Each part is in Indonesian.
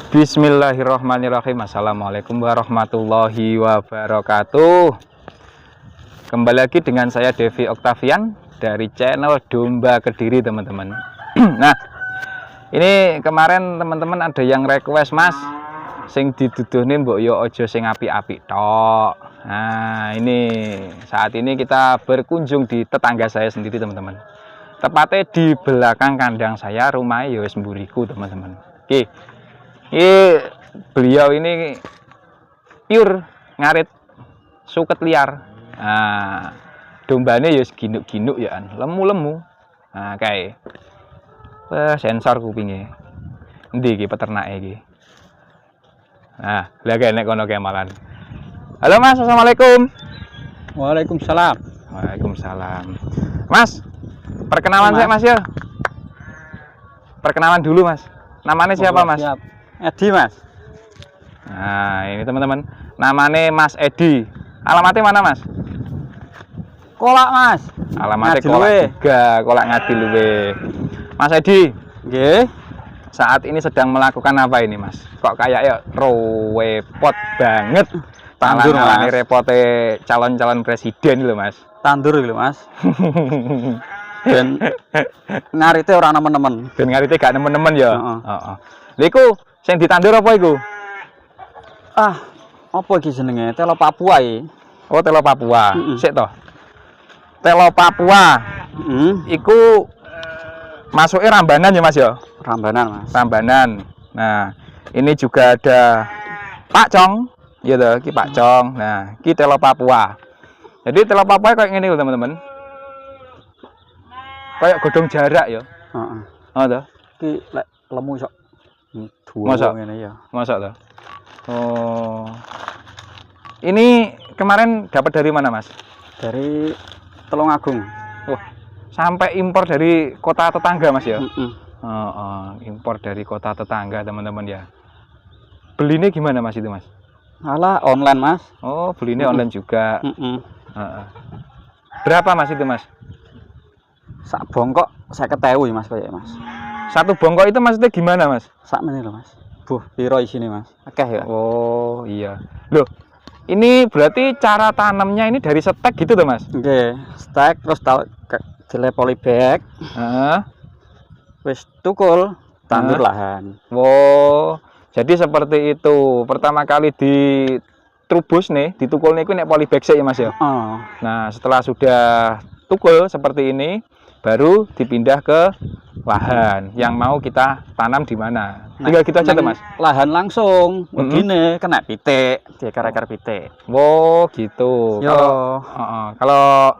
Bismillahirrahmanirrahim. Assalamualaikum warahmatullahi wabarakatuh. Kembali lagi dengan saya Devi Octavian dari channel Domba Kediri, teman-teman. Nah, ini kemarin teman-teman ada yang request, Mas, sing diduduhne mbok yo aja sing apik-apik tok. Nah, ini saat ini kita berkunjung di tetangga saya sendiri, teman-teman. Tepatnya di belakang kandang saya, rumah yo wis mburiku, teman-teman. Oke. Beliau ini pure ngarit suket liar. Nah, dombanya ya ginuk-ginuk ya, lemu-lemu. Nah, kayak sensor kupingnya. Endi iki peternake iki? Nah, lha kene kono kemalan. Halo Mas, assalamualaikum. Waalaikumsalam. Waalaikumsalam. Mas, perkenalan saya Mas ya. Perkenalan dulu Mas. Namanya siapa Mas? Siap. Edi Mas. Nah, ini teman-teman, namanya Mas Edi. Alamatnya mana Mas? Kolak Mas. Alamatnya Ngadi Kolak luwe. juga, Kolak Ngadi Luwe. Mas Edi, Nggih. saat ini sedang melakukan apa ini Mas? Kok kayak ya repot banget. Tandur, Talang-talangi Mas. repote calon-calon presiden lho Mas. Tandur lho Mas. Ben ngarite ora nemen-nemen. Ben ngarite gak nemen-nemen ya. Heeh. Heeh. Lha iku sing ditandur apa iku? Apa iki jenenge? Telo Papua iki. Oh, telo Papua. Heeh. Sik to. Telo Papua. Heeh. Iku masuknya Rambanan ya Mas ya? Rambanan Mas. Rambanan. Nah, ini juga ada pakcong, ya toh, iki pakcong. Nah, iki telo Papua. Jadi telo Papua kayak gini loh teman-teman. Kayak godong jarak ya. Heeh. Oh toh. Iki lek lemu sok. Masa? Dua ngene ya. Masa toh? Oh. Ini kemarin dapat dari mana, Mas? Dari Tulungagung. Wah, sampai impor dari kota tetangga, Mas ya? Heeh. Impor dari kota tetangga, teman-teman ya. Belinya gimana, Mas, itu, Mas? Alah online Mas. Oh, belinya online juga. Heeh. Heeh. Berapa, Mas, itu, Mas? Sak bongkok 50.000 Mas koyo Mas. Satu bongkok itu maksudnya gimana, Mas? Sak meneh lho Mas. Piro isine Mas? Akeh ya. Oh, iya. Loh, ini berarti cara tanamnya ini dari stek gitu tuh, Mas? Nggih, stek terus dile polybag, Heeh. wis tukul tandur lahan. Oh, jadi seperti itu. Pertama kali ditrubus nih, ditukul nih, nek polybag sih ya, Mas ya. Oh, Nah, setelah sudah tukul seperti ini, baru dipindah ke lahan yang mau kita tanam di mana. Tinggal gitu aja tuh, Mas. Lahan langsung, begini kena pitik, dieker-eker pitik. Oh, gitu. Yo, Kalau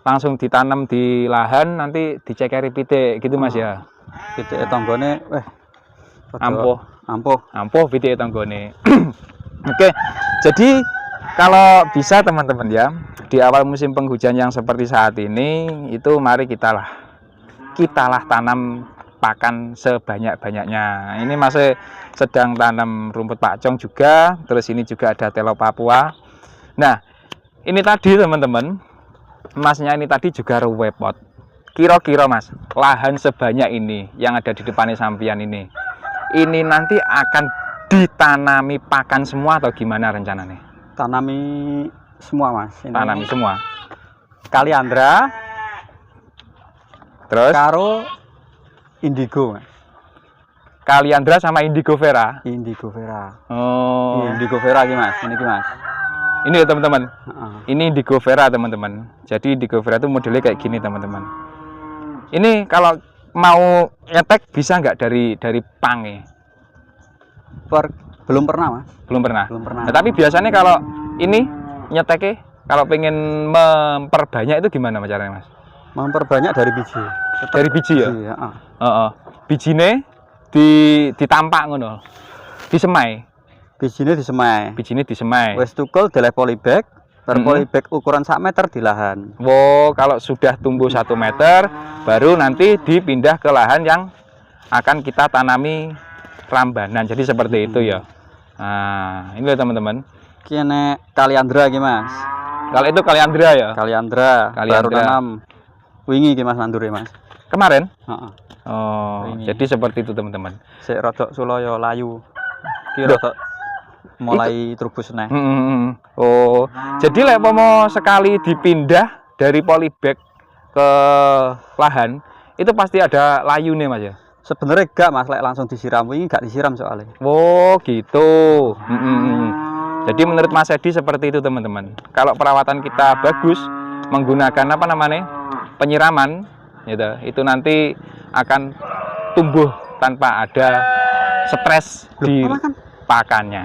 langsung ditanam di lahan nanti dicekeri pitik gitu, Mas ya. pitik tanggane Ampuh. ampuh. Pitik tanggane. Oke. Jadi kalau bisa teman-teman ya, di awal musim penghujan yang seperti saat ini, itu mari kita lah tanam pakan sebanyak-banyaknya. Ini masih sedang tanam rumput pakcong juga, terus ini juga ada telo Papua. Nah, ini tadi teman-teman, Masnya ini tadi juga ruwepot. Kira-kira Mas, lahan sebanyak ini yang ada di depannya sampian ini nanti akan ditanami pakan semua atau gimana rencananya? Tanami semua Mas. Ini Tanami semua. Kaliandra Terus karo indigo Mas. Kaliandra sama Indigo Vera. Indigo Vera. Oh. Indigo Vera iki Mas, ini iki Mas. Ini ya teman-teman. Heeh. Ini Indigo Vera teman-teman. Jadi Indigo Vera itu modelnya kayak gini teman-teman. Ini kalau mau nyetek bisa nggak dari pange? Belum pernah Mas. Belum pernah. Belum pernah. Nah, tapi biasanya kalau ini nyeteknya kalau pengen memperbanyak itu gimana Mas caranya Mas? Memperbanyak dari biji. Dari biji ya? Biji, heeh. Bijine ditampak ngono. Disemai. Bijine disemai. Bijine disemai. Wis tukul dile polybag, polybag ukuran 1 meter di lahan. Wow, kalau sudah tumbuh 1 meter, baru nanti dipindah ke lahan yang akan kita tanami Rambanan. Jadi seperti itu ya. Nah, ini loh teman-teman. Kene Kaliandra iki Mas. Kalau itu Kaliandra ya? Kaliandra. Baru tanam wingi iki Mas nandure Mas. Kemarin? Heeh. Oh, Ini. jadi seperti itu teman-teman. Sik rodok Sulaya layu. kira tok mulai trubus neh. Oh, jadi lek pomo sekali dipindah dari polybag ke lahan, itu pasti ada layune Mas ya? Sebenarnya enggak Mas, lek langsung disiram ini enggak disiram soalnya. Oh, gitu. Jadi menurut Mas Edi seperti itu teman-teman. Kalau perawatan kita bagus menggunakan apa namanya? Penyiraman gitu, itu nanti akan tumbuh tanpa ada stres di pakannya.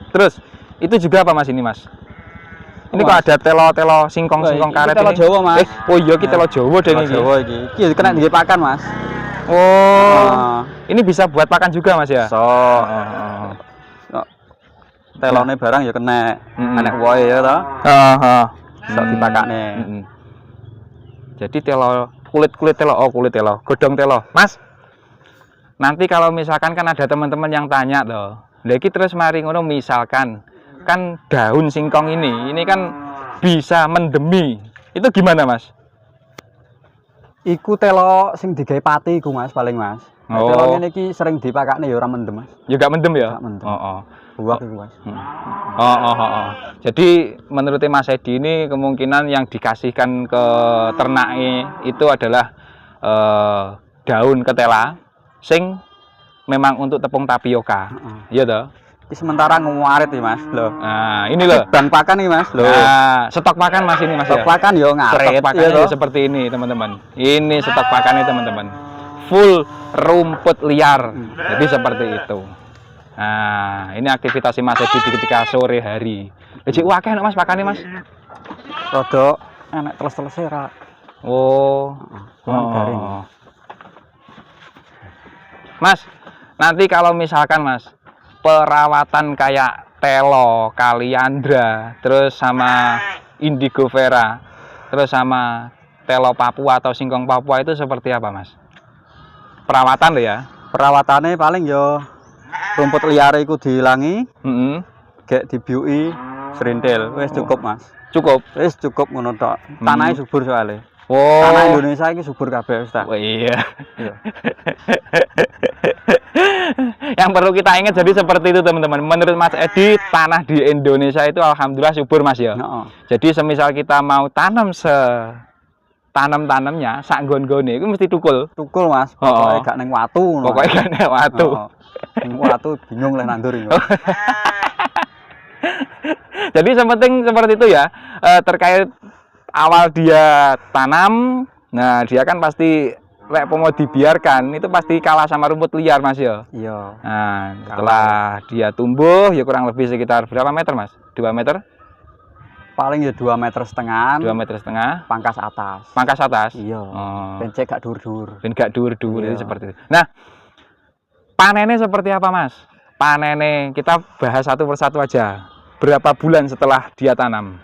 Terus itu juga apa Mas ini Mas? Ini kok ada telo-telo singkong-singkong karet telo ini? Jawa Mas. Oh iya kita telo Jawa deh ini. Jawa iki. Iki kena nggih pakan Mas. Oh. Ini bisa buat pakan juga Mas ya? Telone barang ya kena enek wohe ya toh. Sok dipakane. Jadi telo kulit telo, kulit telo, godong telo. Mas, nanti kalau misalkan kan ada teman-teman yang tanya loh, lagi terus mari ngono misalkan kan daun singkong ini kan bisa mendemi. Itu gimana Mas? Iku telo sing digawe pati iku Mas paling Mas. Telo ngene iki sering dipakane ya ora mendem Mas. Ya gak mendem ya? Gak mendem. Buak itu Mas. Jadi menurut Mas Edi ini kemungkinan yang dikasihkan ke ternaknya itu adalah daun ketela sing memang untuk tepung tapioka. Iya toh? Sementara ngarit nih Mas loh. Nah, ini loh. Dan pakan nih Mas loh. Nah, stok pakan Mas ini Mas. Stok pakan yo ngarit. Stok pakannya seperti ini teman-teman. Ini stok pakannya teman-teman. Full rumput liar. Jadi seperti itu. Nah, ini aktivitas Mas Edi ketika sore hari. Jadi wakil Mas pakannya Mas. Rodok enak teles-telese ra. Garing. Mas, nanti kalau misalkan Mas perawatan kayak telo, kaliandra, terus sama indigo vera, terus sama telo Papua atau singkong Papua itu seperti apa Mas? Perawatan loh ya? Perawatannya paling yo rumput liar iku diilangi, gek dibiuki serintil, wis cukup Mas. Cukup, wis cukup ngono tok. Tanahnya subur soalnya. Tanah Indonesia ini subur kabeh wis ta. Oh iya. Yang perlu kita ingat jadi seperti itu teman-teman. Menurut Mas Edi tanah di Indonesia itu alhamdulillah subur Mas ya. Jadi semisal kita mau tanam tanamnya sak nggon-nggone itu mesti tukul. Tukul Mas. Pokoknya gak neng watu. Pokoknya gak neng watu. Neng watu bingung lah nandur ini. Jadi sepenting seperti itu ya. Terkait awal dia tanam, nah dia kan pasti lek mau dibiarkan itu pasti kalah sama rumput liar Mas ya. Iya. Nah, setelah dia tumbuh ya kurang lebih sekitar berapa meter Mas? 2 meter? Paling ya 2,5 meter. 2,5 meter. Pangkas atas. Pangkas atas? Iya. Pencet gak dur-dur. Ben gak dur-dur itu seperti itu. Nah, panennya seperti apa Mas? Panennya kita bahas satu persatu aja. Berapa bulan setelah dia tanam?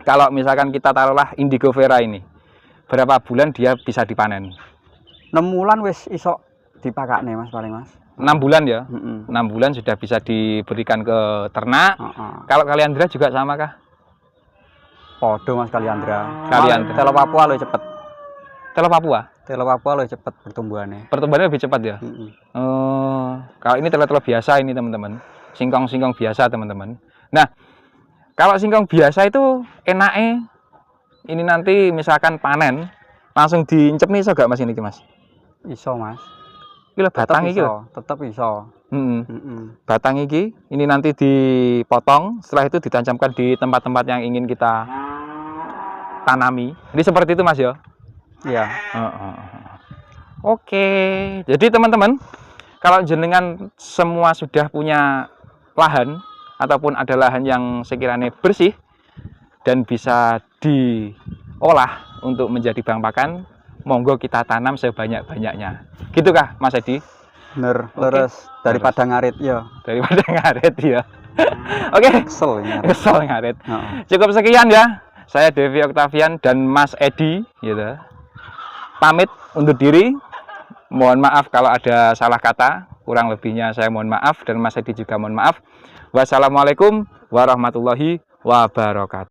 Kalau misalkan kita taruhlah indigo vera ini, berapa bulan dia bisa dipanen? 6 bulan wis iso dipakakne Mas paling Mas. 6 bulan ya? 6 bulan sudah bisa diberikan ke ternak. Kalau kaliandra juga sama kah? Podo Mas kaliandra. Telo Papua lebih cepet. Telo Papua? Telo Papua lebih cepet pertumbuhannya. Pertumbuhannya lebih cepat ya? Kalau ini telo-telo biasa ini teman-teman. Singkong-singkong biasa teman-teman. Nah, kalau singkong biasa itu enaknya ini nanti misalkan panen langsung diincep nih iso gak Mas ini Mas? Iso Mas. Iki batang iki lho. Tetep iso. Batang iki ini nanti dipotong, setelah itu ditancapkan di tempat-tempat yang ingin kita tanami. Jadi seperti itu Mas ya? Iya. Oke. Jadi teman-teman, kalau jenengan semua sudah punya lahan ataupun ada lahan yang sekiranya bersih dan bisa diolah untuk menjadi bahan pakan, monggo kita tanam sebanyak-banyaknya. Gitu kah Mas Edi? Bener, leres. Daripada ngarit ya. Daripada ngarit ya. Oke. Kesel ngarit. Cukup sekian ya. Saya Devi Octavian dan Mas Edi gitu. Pamit undur diri. Mohon maaf kalau ada salah kata. Kurang lebihnya saya mohon maaf dan Mas Edi juga mohon maaf. Wassalamualaikum warahmatullahi wabarakatuh.